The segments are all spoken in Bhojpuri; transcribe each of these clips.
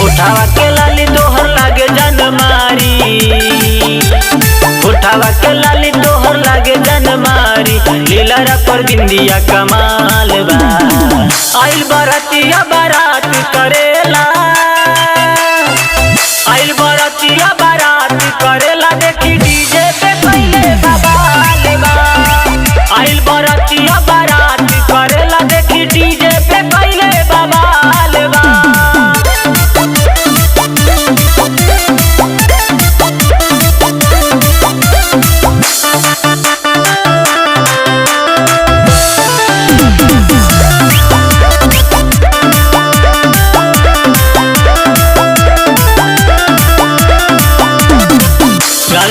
उठावा के लाली तोहर लागे जन मारी, उठावा के लाली तोहर लागे जन मारी, लीला पर बिंदिया कमाल बा। आइल बरातिया बारात करेला, आइल बरातिया बारात करेला, देखी डीजे पे पहले बवाल बा। आइल बरातिया बारात करेला, देखी डीजे पे पहले बवाल बा।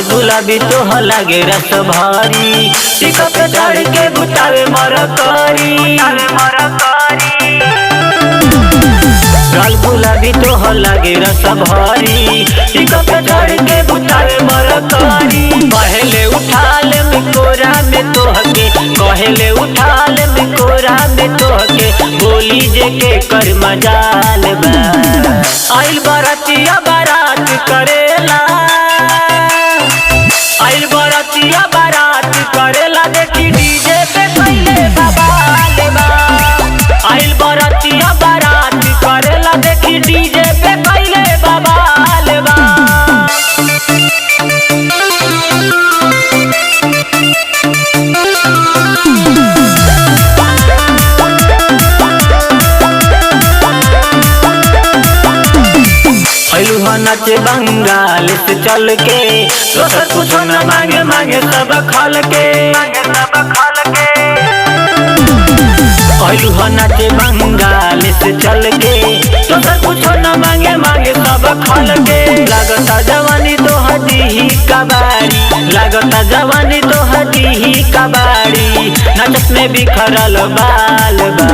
गुलाबी तो लगे रस भारी, टिकट पे चढ़ के बुतावे मरकारी। लाल गुलाबी तो लगे रस भारी, टिकट पे चढ़ के बुतावे मरकारी। पहले उठाल में कोरा में तोहके, पहले उठाल में कोरा में तोहके, बोली जे के कर मजाल बा। आइल बरातिया बारात करेला, आइल बरातिया बारात करेला, देखी डीजे पे पहले बवाल बा। आइल बरातिया बारात करेला, देखी डीजे पे पहले बवाल बा। नाचे बंगाल से चल के, दोसर कुछो न मांगे, मांगे सब खल के। नाचे बंगाल से चल के, दोसर कुछो न मांगे, मांगे सब खल के। लागता जवानी तो हदी ही कबाड़ी, लागता जवानी तो हदी ही कबाड़ी, नाचत में बिखरल बाल बा।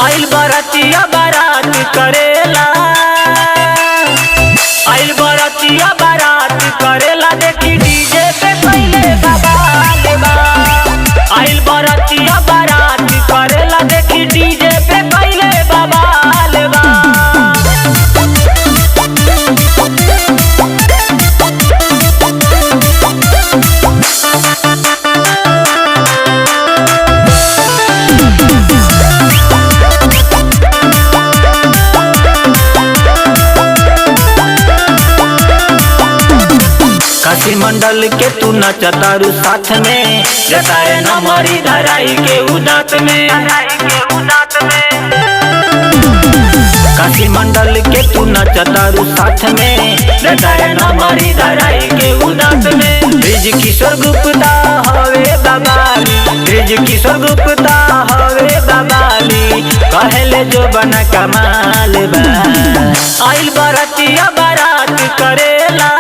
आइल बरातिया बारात करेला, आइल बरातिया बारात करेला, देखी डीजे पे पहले बवाल बा। आइल बरातिया बारात करेला, देखी डीजे पे पहले बवाल बा। काशी मंडल के तू नचतारू साथ में, जताए नमरी धराई के उदात में। काशी मंडल के तू नचतारू साथ में, जताए नमरी धराई के उदात में। ब्रिज किशोर गुप्ता हवे बबाली, ब्रिज किशोर गुप्ता हवे बबाली, कहले जो बना कमाल बा। आइल बरातिया बारात करेला,